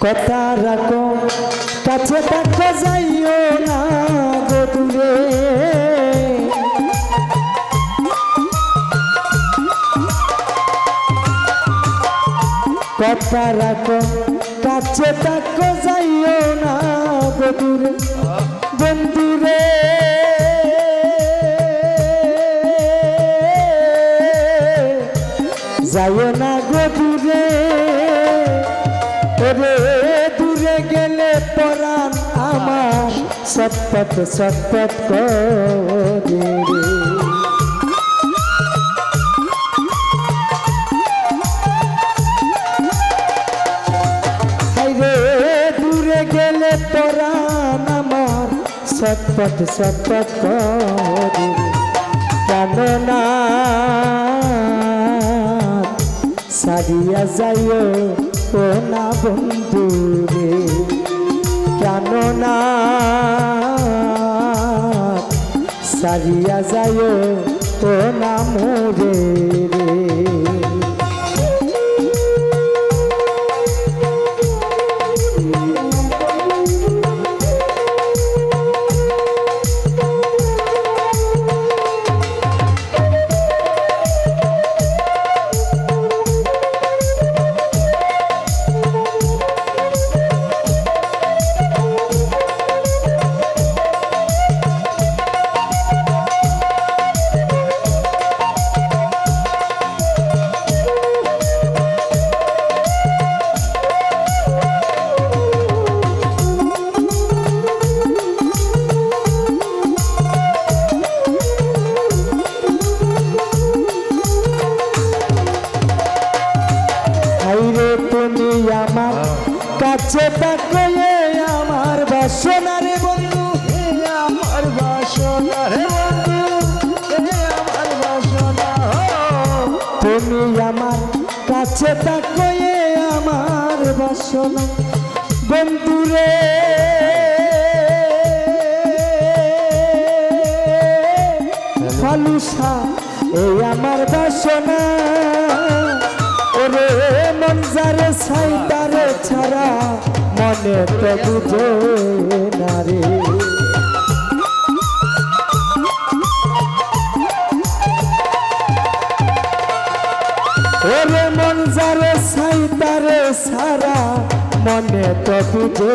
কথা রাখো কাছে থাকো যাইও না গো দূরে কথা রাখো কাছে থাকো যাইও না গো দূরে বন্ধুরে যাইও না গো দূরে ওরে দূরে গেলে পরাণ আমার সৎপথ সৎপথ করে রে দূরে গেলে পরাণ আমার সৎপথ সৎপথ করে কেননা সারিয়া যাইও ও না বন্ধুরে কেননা সারিয়া যাইও ও না মোরে রে কাছে থাকো আমার বাসনা রে বন্ধু আমার বাসনা রে বন্ধু আমার বাসনা তুমি আমার কাছে থাকো আমার বাসনা বন্ধু রে ফালুসা এই আমার বাসনা ওরে মন যারে ছাই তারে ছাড়া মনে তো বুঝে না রে ওরে মন যারে ছাই তারে ছাড়া মনে তো বুঝে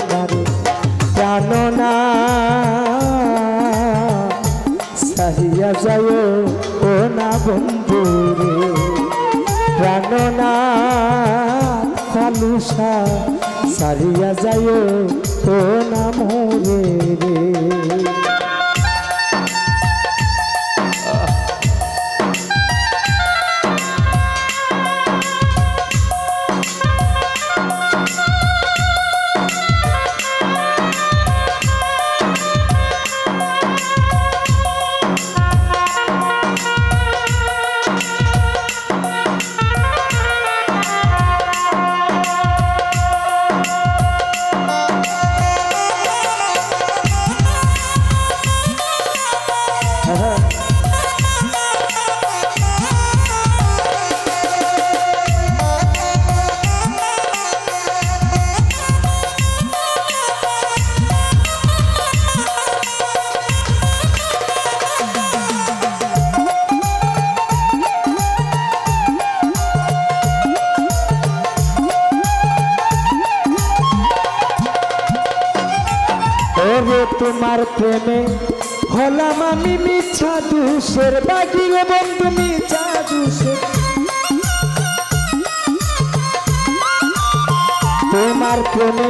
না রে জাননা সাহিয়া যায় ও না বন্ধু রে প্রাণনা ফালুসা সারিয়া যায় ও না মোরে রে তোমার প্রেমে হলাম আমি মিছা দুষের বাকি রে বন্ধু মিছা দুষের তোমার প্রেমে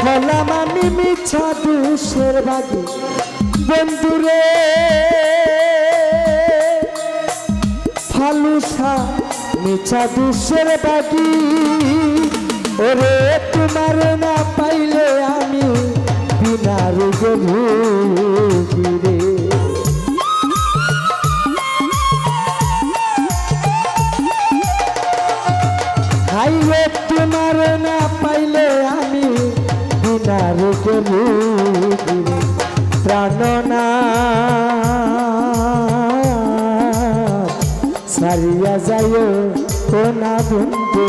হলাম আমি মিছা দুষের বাকি বন্ধু রে ফালুসা মিছা দুষের বাকি ওরে তোমার না পাইলে আমি বিনার গভীরে হাইরে তোমার না পাইলে আমি বিনার গভীরে প্রাণনা সারিয়া যায় ও না বন্ধু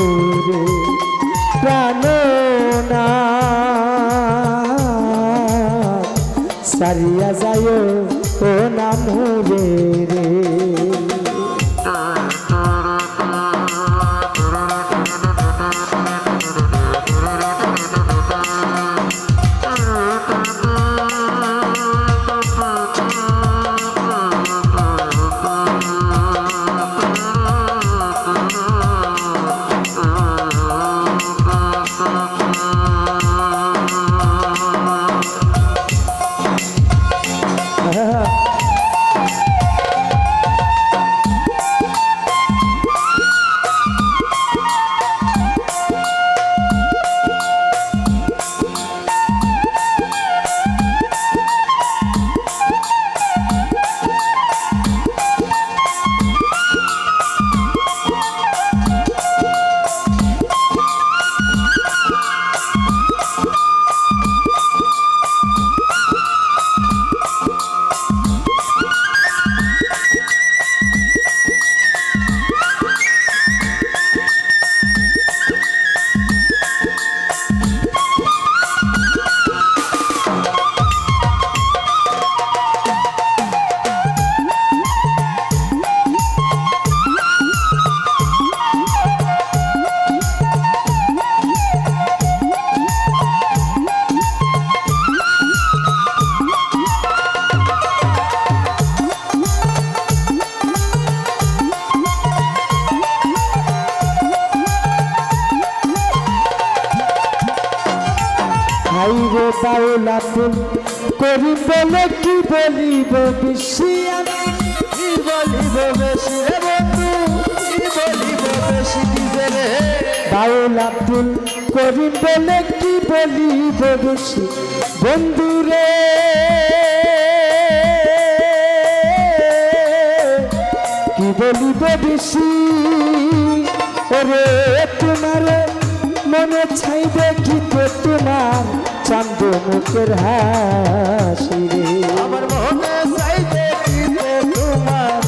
রে প্রাণ না সারিয়া যায় ও না মোরে রে হাইরে বাউলা ফুল করি বলে কি বলিব বেশি আমি কি বলিব বেশি রে বন্ধু কি বলিব বেশি দিবে রে বাউলা ফুল করি বলে কি বলিব বেশি বন্ধু রে কি বলিব বেশি ওরে তোমার মনে ছাই দেখিতে তোমার চান্দ মুখের হাসি রে আমার মনে চাই দেখিতে তোমার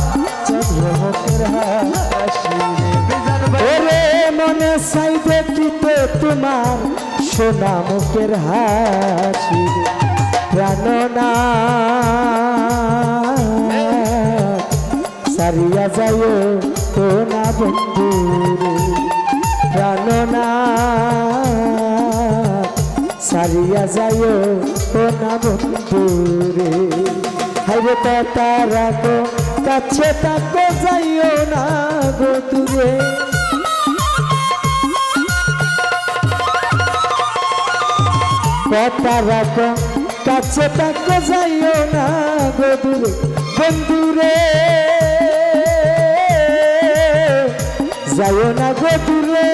চান্দ মুখের হাসি রে বিজান ওরে মনে ছাই দেখিতে তোমার সোনা মুখের হাসি রে প্রাণনা সারিয়া যায় তো না বন্ধু রে প্রাণনা সারিয়া যায় ও না বন্ধু রে হাইরে তো তারা গো কাছে তাকো যাইও না গো দূরে কথা রাখো কাছে তাকো যাইও না গো দূরে বন্ধু রে যাইও না গো দূরে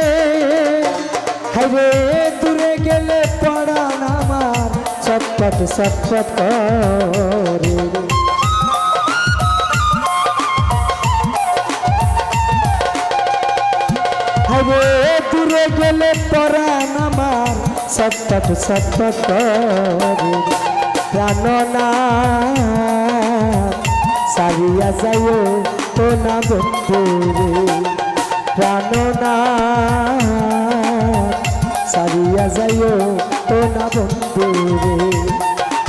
হাইরে দূরে গেলে পড়ান আমার ছটপট ছটপট করে হাইরে দূরে গেলে পড়ান আমার ছটপট ছটপট করে প্রাণনা সারিয়া যায় তো না বন্ধু রে প্রাণনা সারিয়া যায় তো না বন্ধু রে